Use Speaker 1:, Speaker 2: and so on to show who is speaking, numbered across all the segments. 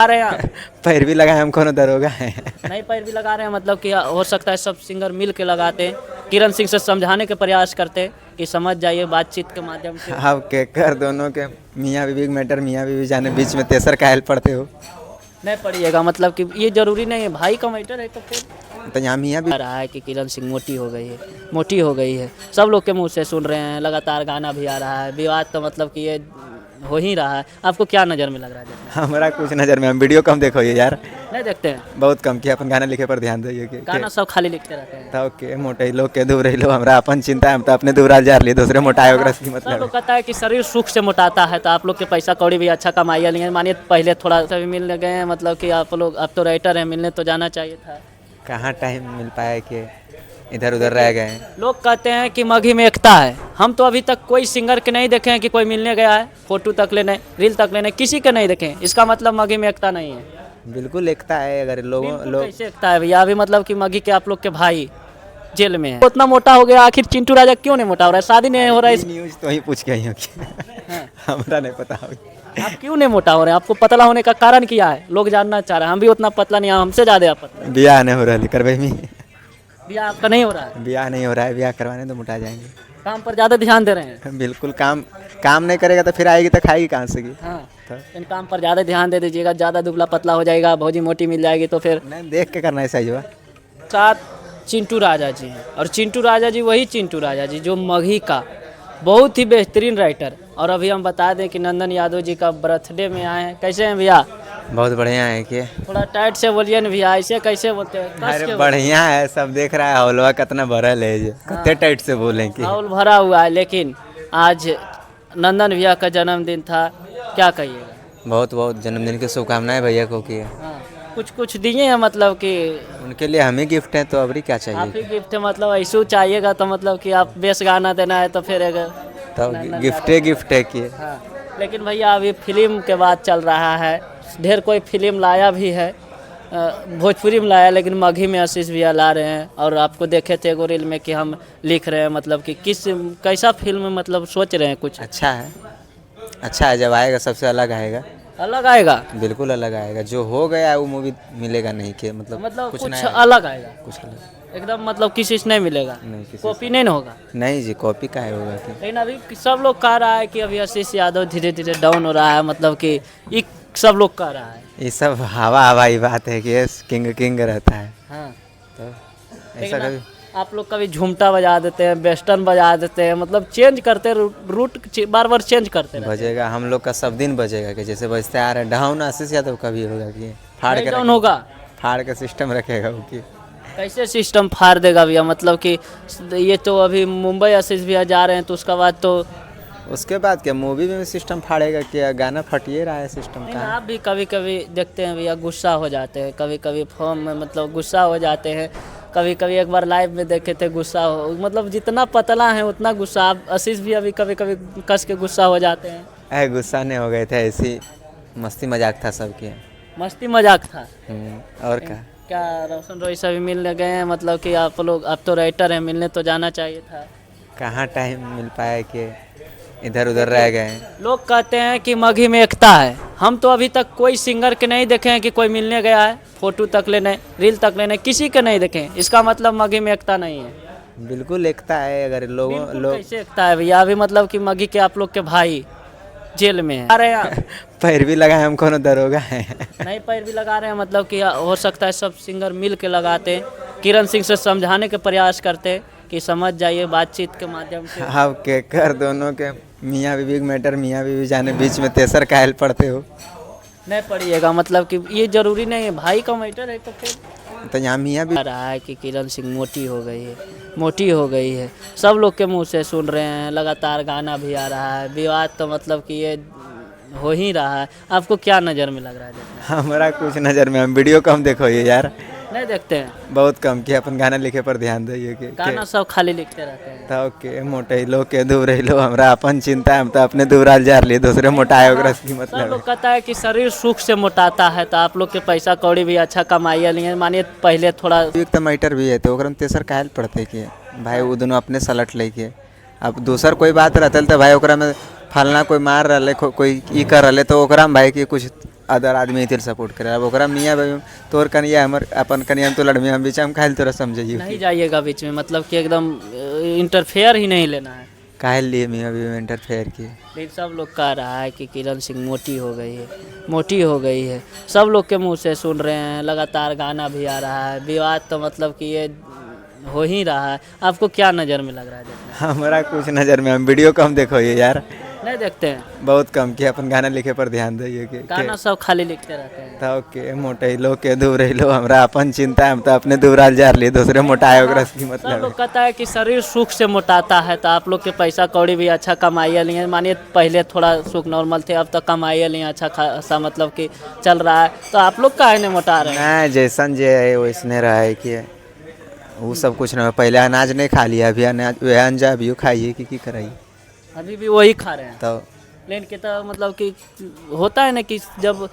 Speaker 1: आ रहे हैं
Speaker 2: पैरवी लगाए हम कोनो दरोगा है।
Speaker 1: नहीं पैर भी लगा रहे हैं मतलब कि हो सकता है सब सिंगर मिल के लगाते हैं। किरण सिंह से समझाने के प्रयास करते हैं कि समझ जाइए बातचीत के माध्यम से।
Speaker 2: आप के कर दोनों के मियाँ बीवी के मैटर मियाँ बीवी जाने बीच में तेसर कायल पड़ते हो।
Speaker 1: नहीं पढ़िएगा मतलब कि ये जरूरी नहीं है, भाई का मैटर है तो फिर
Speaker 2: तो यहाँ मियाँ भी
Speaker 1: आ रहा है कि किरण सिंह मोटी हो गई है, मोटी हो गई है। सब लोग के मुंह से सुन रहे हैं, लगातार गाना भी आ रहा है, विवाद तो मतलब कि ये हो ही रहा है। आपको क्या नज़र में लग रहा है देखने
Speaker 2: हमारा कुछ नज़र में, हम वीडियो कम देखो ये यार,
Speaker 1: में? नहीं देखते हैं
Speaker 2: बहुत कम किया अपन गाना लिखे पर ध्यान दिए कि
Speaker 1: गाना, सब खाली लिखते रहते हैं।
Speaker 2: तो के मोटे लोग के दूर रही हमरा अपन चिंता है, हम तो अपने दूर जा लिए दूसरे मोटाए ओकरा से की
Speaker 1: सब
Speaker 2: मतलब
Speaker 1: लोग कहता है कि शरीर सुख से मोटाता है, तो आप लोग के पैसा कौड़ी भी अच्छा कमाइए नहीं है। मानिए पहले थोड़ा सा भी मिल गए हैं, मतलब कि आप लोग अब तो राइटर हैं, मिलने तो जाना चाहिए था।
Speaker 2: कहाँ टाइम मिल पाया कि इधर उधर रह गए हैं।
Speaker 1: लोग कहते हैं कि मघी में एकता है। हम तो अभी तक कोई सिंगर के नहीं देखे हैं कि कोई मिलने गया है, फोटो तक लेने, रील तक लेने, किसी के नहीं देखे हैं। इसका मतलब मघी में एकता नहीं है।
Speaker 2: बिल्कुल एकता है, अगर लोगों
Speaker 1: बिल्कुल
Speaker 2: लोग
Speaker 1: कैसे एकता है भैया? अभी मतलब कि मघी के आप लोग के भाई जेल में है, उतना मोटा हो गया, आखिर चिंटू राजा क्यों नहीं मोटा हो रहा है? शादी नहीं हो रहा है
Speaker 2: न्यूज तो ही पूछ के आई हो कि
Speaker 1: हाँ।
Speaker 2: हमरा नहीं पता हो।
Speaker 1: आप क्यों नहीं मोटा हो रहे हैं? आपको पतला होने का कारण क्या है? लोग जानना चाह रहे हैं। हम भी उतना पतला नहीं हैं, हमसे ज़्यादा आप पतला।
Speaker 2: ब्याह नहीं हो रहा है करवे में,
Speaker 1: भैया आपका नहीं हो रहा है,
Speaker 2: ब्याह नहीं हो रहा है, ब्याह करवाने तो मोटा जाएंगे।
Speaker 1: काम पर ज़्यादा ध्यान दे रहे हैं।
Speaker 2: बिल्कुल, काम नहीं करेगा तो फिर आएगी तो खाएगी कहाँ से की।
Speaker 1: हाँ,
Speaker 2: तो
Speaker 1: इन काम पर ज़्यादा ध्यान दे दीजिएगा। ज़्यादा दुबला पतला हो जाएगा, भौजी मोटी मिल जाएगी तो फिर।
Speaker 2: नहीं देख के करना है सही हुआ।
Speaker 1: साथ चिंटू राजा जी हैं, और चिंटू राजा जी वही चिंटू राजा जी जो मघी का बहुत ही बेहतरीन राइटर। और अभी हम बता दें कि नंदन यादव जी का बर्थडे में आए हैं। कैसे हैं भैया?
Speaker 2: बहुत बढ़िया है कि
Speaker 1: थोड़ा टाइट से बोलिए ना भैया, ऐसे कैसे बोलते हैं? कस
Speaker 2: अरे
Speaker 1: के
Speaker 2: बढ़िया है, सब देख रहा है हौलवा कितना भरल है ये, कितने टाइट से बोले कि
Speaker 1: हाउल भरा हुआ है। लेकिन आज नंदन भैया का जन्मदिन था, क्या कहिएगा?
Speaker 2: बहुत बहुत जन्मदिन की शुभकामनाएं भैया को की है।
Speaker 1: हाँ, कुछ दिए हैं मतलब कि
Speaker 2: उनके लिए हम ही गिफ्ट हैं, तो अबरी क्या
Speaker 1: आप
Speaker 2: चाहिए।
Speaker 1: ही गिफ्ट है, मतलब ऐसे चाहिएगा तो मतलब कि आप बेस गाना देना है तो फिर
Speaker 2: तो गिफ्ट है कि
Speaker 1: हाँ। लेकिन भैया अभी फिल्म के बाद चल रहा है, ढेर कोई फिल्म लाया भी है, भोजपुरी में लाया, लेकिन मघी में आशीष भैया ला रहे हैं। और आपको देखे थे एगो रील में कि हम लिख रहे हैं, मतलब कि कैसा फिल्म मतलब सोच रहे हैं कुछ
Speaker 2: अच्छा है, जब आएगा सबसे अलग आएगा,
Speaker 1: अलग आएगा।
Speaker 2: बिल्कुल अलग आएगा। जो हो गया वो मूवी मिलेगा नहीं कि मतलब
Speaker 1: कुछ
Speaker 2: नया
Speaker 1: अलग आएगा,
Speaker 2: कुछ अलग
Speaker 1: एकदम मतलब किसी से नहीं मिलेगा,
Speaker 2: नहीं, किसी
Speaker 1: कॉपी नहीं ना होगा।
Speaker 2: नहीं जी, कॉपी का है होगा कि
Speaker 1: लेकिन अभी सब लोग कह रहा है कि अभी आशीष यादव धीरे धीरे डाउन हो रहा है, मतलब कि ये सब लोग कह रहा है।
Speaker 2: ये सब हवाई बात है कि किंग रहता है।
Speaker 1: हाँ,
Speaker 2: तो ऐसा
Speaker 1: लेकिन
Speaker 2: कभी
Speaker 1: आप लोग कभी झुमटा बजा देते हैं, वेस्टर्न बजा देते हैं, मतलब चेंज करते हैं, रूट बार बार चेंज करते हैं।
Speaker 2: बजेगा, हम लोग का सब दिन बजेगा कि जैसे बजते आ रहे हैं। डाउन आशीष यादव कभी होगा कि फाड़ के
Speaker 1: डाउन होगा,
Speaker 2: फाड़ के सिस्टम रखेगा वो कि
Speaker 1: कैसे सिस्टम फाड़ देगा भैया? मतलब कि ये तो अभी मुंबई आशीष भैया जा रहे हैं, तो उसका बाद तो
Speaker 2: उसके बाद क्या मूवी में सिस्टम फाड़ेगा? क्या गाना फटिए रहा है सिस्टम
Speaker 1: नहीं,
Speaker 2: का।
Speaker 1: आप भी कभी कभी देखते हैं भैया, गुस्सा हो जाते हैं कभी कभी, फॉर्म में मतलब गुस्सा हो जाते हैं कभी कभी। एक बार लाइव में देखे थे, गुस्सा हो मतलब जितना पतला है उतना गुस्सा। आप आशीष भी अभी कभी कभी कस के गुस्सा हो जाते हैं।
Speaker 2: गुस्सा नहीं हो गए थे, ऐसी मस्ती मजाक था सबके।
Speaker 1: मस्ती मजाक था।
Speaker 2: और क्या
Speaker 1: रोशन रोई से भी मिलने गए हैं, मतलब कि आप लोग अब तो राइटर हैं, मिलने तो जाना चाहिए था।
Speaker 2: कहाँ टाइम मिल पाया कि इधर उधर रह गए हैं।
Speaker 1: लोग कहते हैं कि मघी में एकता है। हम तो अभी तक कोई सिंगर के नहीं देखे हैं कि कोई मिलने गया है, फोटो तक लेने, रील तक लेने, किसी के नहीं देखे हैं। इसका मतलब मघी में एकता नहीं है।
Speaker 2: बिल्कुल एकता है, अगर लोग
Speaker 1: कैसे एकता है भैया? अभी मतलब कि मघी के आप लोग के भाई जेल में है, आ रहे हैं
Speaker 2: पैरवी लगाए हम कोनो दरोगा है।
Speaker 1: नहीं पैर भी लगा रहे हैं, मतलब कि हो सकता है सब सिंगर मिल के लगाते हैं। किरण सिंह से समझाने के प्रयास करते हैं कि समझ जाइए बातचीत के माध्यम से।
Speaker 2: आप के कर दोनों के मियाँ बीवी के मैटर मियाँ बीवी जाने बीच में तेसर कायल पड़ते हो।
Speaker 1: नहीं पढ़िएगा मतलब कि ये जरूरी नहीं है, भाई का मैटर है तो फिर।
Speaker 2: तो यहाँ मियाँ भी
Speaker 1: आ रहा है कि किरण सिंह मोटी हो गई है, मोटी हो गई है। सब लोग के मुंह से सुन रहे हैं, लगातार गाना भी आ रहा है, विवाद तो मतलब कि ये हो ही रहा है। आपको क्या नज़र में लग रहा है देखने में?
Speaker 2: हमारा कुछ नज़र में, हम वीडियो कम देखो ये यार,
Speaker 1: नहीं देखते हैं
Speaker 2: बहुत कम किया। अपन गाना लिखे पर ध्यान दिए कि
Speaker 1: गाना, सब खाली लिखते रहते हैं।
Speaker 2: तो के मोटे लोग के दूर रही लो हमरा अपन चिंता है, हम तो अपने दूर जा लिए दूसरे मोटाए ओकरा से की
Speaker 1: सब
Speaker 2: मतलब
Speaker 1: लोग कहता है कि शरीर सुख से मोटाता है, तो आप लोग के पैसा कौड़ी भी अच्छा कमाइए नहीं है। मानिए पहले थोड़ा
Speaker 2: एक तो मैटर भी है, तो ओकरा में तेसर कायल पड़ते कि भाई वो दोनों अपने सलट लेके। अब दूसर कोई बात रहते तो भाई ओकरा में फलना कोई मार रहे, कोई ई कर रहे, तो ओकरा में भाई की कुछ अदर आदमी तेरे सपोर्ट करे। अब ओकरा मियाँ भाई तोर कनिया हमर अपन कनिया हम तो लड़मी हम बीच हम काहे तोरा समझिए
Speaker 1: नहीं जाइएगा बीच में, मतलब कि एकदम इंटरफेयर ही नहीं लेना है।
Speaker 2: काहे लिए मियाँ भी इंटरफेयर किए।
Speaker 1: लेकिन सब लोग कह रहा है कि किरण सिंह मोटी हो गई है, मोटी हो गई है, सब लोग के मुंह से सुन रहे हैं, लगातार गाना भी आ रहा है, विवाद तो मतलब कि ये हो ही रहा है। आपको क्या नज़र में लग रहा है देखने?
Speaker 2: हमारा कुछ नज़र में हम वीडियो कम देखो ये यार,
Speaker 1: नहीं देखते हैं,
Speaker 2: बहुत कम कि अपन गाना लिखे पर ध्यान दिए कि
Speaker 1: गाना सब खाली लिखते रहते हैं।
Speaker 2: तो के मोटे लो के दूर लो, हमरा अपन चिंता है, हम तो अपने दूराल जार लिए, दूसरे मोटाए ओकरा की
Speaker 1: सब
Speaker 2: मतलब
Speaker 1: लोग कहता है कि शरीर सुख से मोटाता है, तो आप लोग के पैसा कौड़ी भी अच्छा कमाइए लिए, मानिए पहले थोड़ा सुख नॉर्मल थे, अब तो कमाइए लिए अच्छा खासा, मतलब कि चल रहा है, तो आप लोग काहे नहीं मोटा रहे हैं?
Speaker 2: नहीं जैसन जे है वैसने रहे कि वो सब कुछ ना, पहले अनाज नहीं खा लिया, अभी अनाज वह अंजा अभी खाइए कि कराइए
Speaker 1: अभी भी वही खा रहे हैं।
Speaker 2: तो
Speaker 1: लेकिन के तो मतलब कि होता है ना कि जब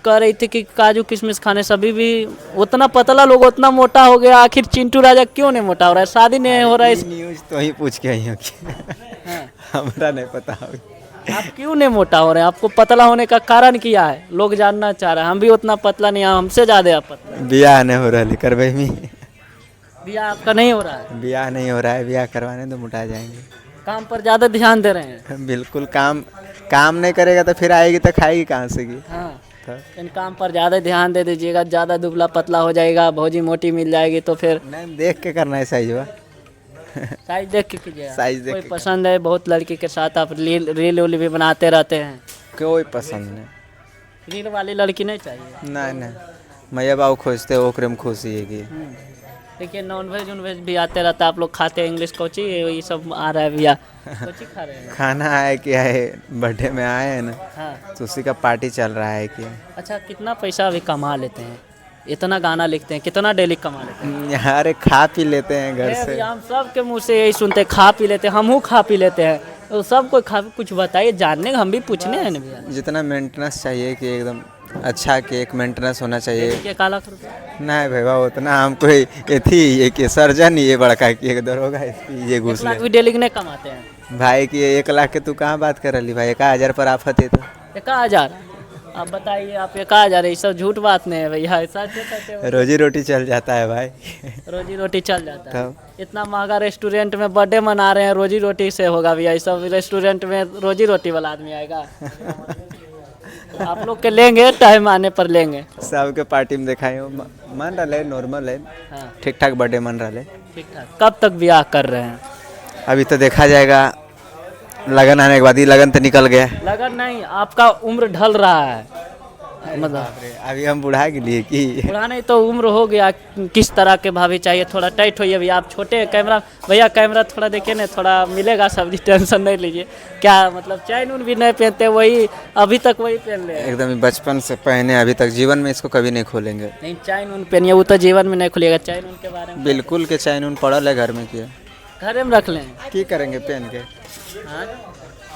Speaker 1: कह रही थी कि काजू किशमिश खाने से, अभी भी उतना पतला लोग उतना मोटा हो गया, आखिर चिंटू राजा क्यों नहीं मोटा हो रहा है? शादी नहीं हो रहा है
Speaker 2: न्यूज़ तो ही पूछ के आई हो कि
Speaker 1: हाँ।
Speaker 2: हमरा नहीं पता हो।
Speaker 1: आप क्यों नहीं मोटा हो रहे हैं? आपको पतला होने का कारण क्या है? लोग जानना चाह रहे हैं। हम भी उतना पतला नहीं हैं, हमसे ज़्यादा आप पतला।
Speaker 2: ब्याह नहीं हो रहा करवे में,
Speaker 1: बिया आपका नहीं हो रहा है?
Speaker 2: ब्याह नहीं हो रहा है, ब्याह करवाने तो मोटा जाएंगे।
Speaker 1: काम पर ज़्यादा ध्यान दे रहे हैं।
Speaker 2: बिल्कुल, काम नहीं करेगा तो फिर आएगी तो खाएगी कहाँ से की।
Speaker 1: हाँ, इन काम पर ज़्यादा ध्यान दे दीजिएगा, ज़्यादा दुबला पतला हो जाएगा, भौजी मोटी मिल जाएगी तो फिर
Speaker 2: नहीं देख के करना है साइज हुआ।
Speaker 1: साइज देख के कीजिएगा।
Speaker 2: साइज देख
Speaker 1: कोई
Speaker 2: के
Speaker 1: पसंद है? बहुत लड़की के साथ आप रील उल भी बनाते रहते हैं।
Speaker 2: कोई पसंद नहीं।
Speaker 1: रील वाली लड़की नहीं चाहिए।
Speaker 2: नहीं मैया बाबू खोजते ओकरे में खुशी है कि
Speaker 1: देखिए नॉनवेज उनवेज भी आते रहता है, आप लोग खाते हैं इंग्लिश कोची ये सब आ रहा है भैया, कोची खा रहे हैं?
Speaker 2: खाना है क्या है, बर्थडे में आए हैं ना,
Speaker 1: हाँ।
Speaker 2: तो उसी का पार्टी चल रहा है कि
Speaker 1: अच्छा, कितना पैसा अभी कमा लेते हैं? इतना गाना लिखते हैं, कितना डेली कमा लेते हैं?
Speaker 2: यार खा पी लेते हैं घर से।
Speaker 1: हम सब के मुँह से यही सुनते हैं, खा पी लेते हैं, हमहू खा पी लेते हैं, तो सब कोई खा, कुछ बताइए, जानने हम भी पूछने हैं ना भैया।
Speaker 2: जितना मेंटेनेंस चाहिए कि एकदम अच्छा केक मेंटेनेंस होना चाहिए।
Speaker 1: क्या काला करो?
Speaker 2: नहीं भैया उतना हम कोई थी ये कि सर्जन ये बड़का कि एक दरोगा ये घुस
Speaker 1: 1 लाख
Speaker 2: ले
Speaker 1: भी डेली नहीं कमाते हैं
Speaker 2: भाई कि 1 लाख के तू कहाँ बात कर रही भाई, 1,000 पर आफत है तो
Speaker 1: 1,000? आप बताइए, आप 1,000? ये सब झूठ बात नहीं है भैया, ऐसा
Speaker 2: रोजी रोटी चल जाता है भाई।
Speaker 1: रोजी रोटी चल जाता है। इतना महंगा रेस्टोरेंट में बर्थडे मना रहे हैं, रोजी रोटी से होगा भैया? ये सब रेस्टोरेंट में रोजी रोटी वाला आदमी आएगा? तो आप लोग के लेंगे, टाइम आने पर लेंगे।
Speaker 2: सबके पार्टी में दिखाई मन रहा है, नॉर्मल है,
Speaker 1: हाँ,
Speaker 2: ठीक ठाक बर्थडे मन रहा है।
Speaker 1: ठीक ठाक। कब तक ब्याह कर रहे हैं?
Speaker 2: अभी तो देखा जाएगा, लगन आने के बाद ही। लगन तो निकल गया।
Speaker 1: लगन नहीं, आपका उम्र ढल रहा है, मतलब
Speaker 2: अभी हम बुढ़ा के लिए कि
Speaker 1: बुढ़ा नहीं तो उम्र हो गया। किस तरह के भाभी चाहिए? थोड़ा टाइट होइए भैया, आप छोटे हैं। कैमरा भैया, कैमरा थोड़ा देखिए ना, थोड़ा मिलेगा सब्जी, टेंशन नहीं लीजिए। क्या मतलब चैन उन भी नहीं पहनते? वही अभी तक वही पहन ले?
Speaker 2: एकदम बचपन से पहने अभी तक, जीवन में इसको कभी नहीं खोलेंगे।
Speaker 1: नहीं, चैन उन पहनिए, वो तो जीवन में नहीं खुलेगा। चैन उन के बारे में
Speaker 2: बिल्कुल के चैन उन पड़ल है घर में किया,
Speaker 1: घरे में रख लें।
Speaker 2: की करेंगे पहन के?
Speaker 1: हाँ,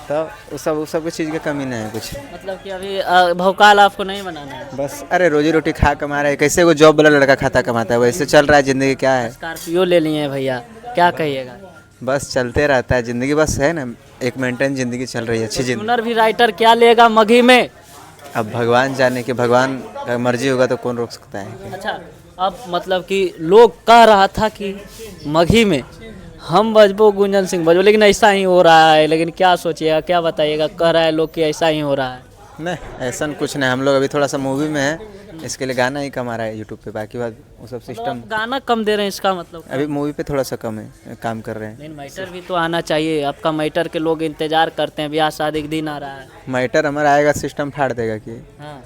Speaker 2: तो उस सब की चीज़ की कमी नहीं है कुछ।
Speaker 1: मतलब कि अभी भौकाल आपको नहीं बनाना है।
Speaker 2: बस अरे रोजी रोटी खा कमा रहा है, कैसे वो जॉब वाला लड़का खाता कमाता है वैसे चल रहा है ज़िंदगी। क्या है,
Speaker 1: स्कॉर्पियो ले लिए हैं भैया, क्या कहिएगा?
Speaker 2: बस चलते रहता है ज़िंदगी, बस है ना, एक मेंटेन ज़िंदगी चल रही है, अच्छी ज़िंदगी।
Speaker 1: सुनर भी राइटर क्या लेगा मघी में?
Speaker 2: अब भगवान जाने कि भगवान का मर्जी होगा तो कौन रोक सकता है।
Speaker 1: अच्छा, अब मतलब कि लोग कह रहा था कि मघी में हम बजबो, गुंजन सिंह बजबो, लेकिन ऐसा ही हो रहा है। लेकिन क्या सोचिएगा, क्या बताइएगा? कह रहा है लोग कि ऐसा ही हो रहा है।
Speaker 2: नहीं ऐसा कुछ नहीं, हम लोग अभी थोड़ा सा मूवी में है, इसके लिए गाना ही कमा रहा है यूट्यूब पे, बाकी बात वो सब सिस्टम।
Speaker 1: गाना कम दे रहे हैं, इसका मतलब
Speaker 2: अभी मूवी पे थोड़ा सा कम है, काम कर रहे हैं।
Speaker 1: लेकिन मैटर भी तो आना चाहिए आपका। मैटर के लोग इंतजार करते हैं, ब्याह शादी के दिन आ रहा है।
Speaker 2: मैटर हमारा आएगा, सिस्टम फाड़ देगा कि
Speaker 1: हाँ,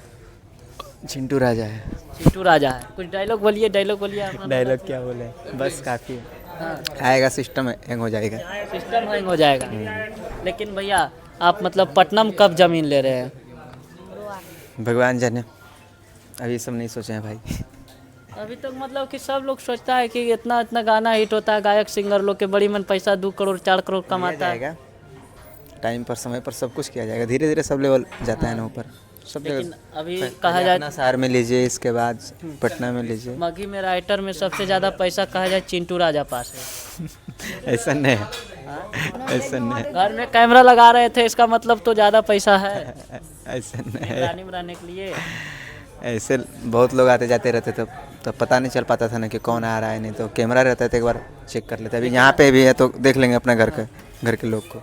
Speaker 2: चिंटू राजा है।
Speaker 1: चिंटू राजा है। कुछ डायलॉग बोलिए, डायलॉग बोलिए अपना।
Speaker 2: डायलॉग क्या बोले, बस काफ़ी है।
Speaker 1: हाँ,
Speaker 2: आएगा, सिस्टम हैंग हो जाएगा।
Speaker 1: सिस्टम हैंग हो जाएगा। लेकिन भैया आप मतलब पटना में कब जमीन ले रहे हैं?
Speaker 2: भगवान जाने, अभी सब नहीं सोचे हैं भाई।
Speaker 1: अभी तक मतलब कि सब लोग सोचता है कि इतना इतना गाना हिट होता है, गायक सिंगर लोग के बड़ी मन पैसा 2 करोड़ 4 करोड़ कमाता है।
Speaker 2: जाएगा टाइम पर, समय पर सब कुछ किया जाएगा, धीरे धीरे सब लेवल जाता है ना ऊपर सब
Speaker 1: लेकिन
Speaker 2: जगह।
Speaker 1: अभी कहा जाए
Speaker 2: अपना शहर में लीजिए, इसके बाद पटना में लीजिए।
Speaker 1: मघी में राइटर में सबसे ज़्यादा पैसा कहा जाए चिंटू राजा पास है।
Speaker 2: ऐसा नहीं है, ऐसा नहीं,
Speaker 1: घर में कैमरा लगा रहे थे, इसका मतलब तो ज़्यादा पैसा है
Speaker 2: ऐसा नहीं,
Speaker 1: निगरानी में रहने के लिए।
Speaker 2: ऐसे बहुत लोग आते जाते रहते तो पता नहीं चल पाता था ना कि कौन आ रहा है, नहीं तो कैमरा रहता है तो एक बार चेक कर लेते। अभी यहाँ पे भी है तो देख लेंगे अपना घर के लोग को,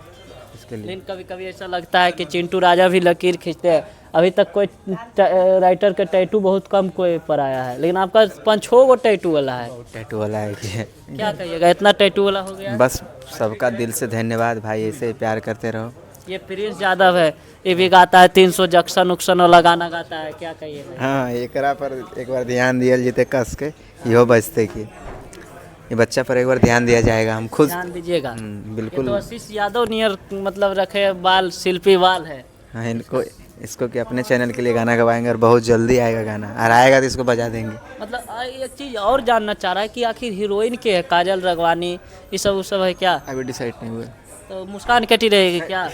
Speaker 2: इसके लिए।
Speaker 1: लेकिन कभी कभी ऐसा लगता है कि चिंटू राजा भी लकीर खींचते हैं। अभी तक कोई राइटर का टैटू बहुत कम कोई पर आया है, लेकिन आपका 5-6 गो टैटू वाला है।
Speaker 2: टैटू वाला है कि
Speaker 1: क्या कहिएगा, इतना टैटू वाला हो गया है?
Speaker 2: बस सबका दिल से धन्यवाद भाई, ऐसे ही प्यार करते रहो।
Speaker 1: ये प्रिंस यादव है, ये भी गाता है 300 जंक्शन उक्शन वाला गाना गाता है, क्या कहिएगा?
Speaker 2: हाँ, एकरा पर एक बार ध्यान दिया जीते कस के, इहो बचते कि ये बच्चा पर एक बार ध्यान दिया जाएगा, हम खुद
Speaker 1: ध्यान दीजिएगा। ये
Speaker 2: बिल्कुल।
Speaker 1: तो आशीष यादव नियर मतलब रखे बाल, शिल्पी बाल है।
Speaker 2: हाँ, इसको कि अपने चैनल के लिए गाना गवाएंगे और बहुत जल्दी आएगा गाना, और आएगा तो इसको बजा देंगे।
Speaker 1: मतलब एक चीज़ और जानना चाह रहा है कि आखिर हीरोइन के है, काजल राघवानी ये सब वो सब है क्या?
Speaker 2: अभी डिसाइड नहीं हुआ।
Speaker 1: तो मुस्कान कटी रहेगी क्या?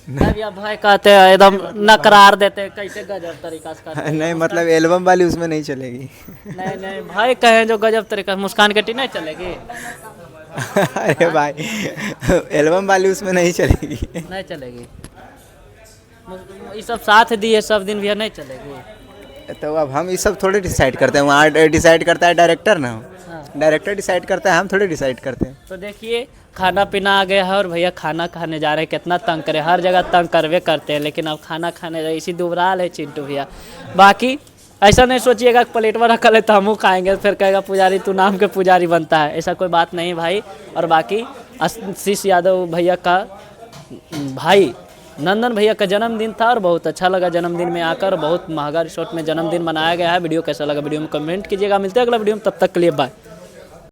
Speaker 1: तब या भाई कहते हैं एकदम नकरार देते हैं, कैसे गजब तरीका से करते हैं।
Speaker 2: नहीं मतलब एल्बम वाली उसमें नहीं चलेगी।
Speaker 1: नहीं नहीं भाई कहें जो गजब तरीका, मुस्कान कटी नहीं चलेगी?
Speaker 2: अरे भाई एल्बम वाली उसमें नहीं चलेगी।
Speaker 1: नहीं चलेगी। ये सब साथ दिए सब दिन भी नहीं चलेगी।
Speaker 2: तो अब हम ये सब थोड़े डिसाइड करते हैं, वहाँ डिसाइड करता है डायरेक्टर ना,
Speaker 1: हाँ।
Speaker 2: डायरेक्टर डिसाइड करता है, हम थोड़े डिसाइड करते हैं।
Speaker 1: तो देखिए खाना पीना आ गया है और भैया खाना खाने जा रहे हैं। कितना तंग करे, हर जगह तंग करवे करते हैं, लेकिन अब खाना खाने रहे, इसी दुबराल है चिंटू भैया। बाकी ऐसा नहीं सोचिएगा कि प्लेट में रखा ले तो हम खाएंगे, फिर कहेगा पुजारी तू नाम के पुजारी बनता है, ऐसा कोई बात नहीं भाई। और बाकी आशीष यादव भैया का भाई नंदन भैया का जन्मदिन था और बहुत अच्छा लगा जन्मदिन में आकर। बहुत महंगा रिसोर्ट में जन्मदिन मनाया गया है। वीडियो कैसा लगा वीडियो में कमेंट कीजिएगा। मिलते हैं अगला वीडियो में, तब तक के लिए बाय।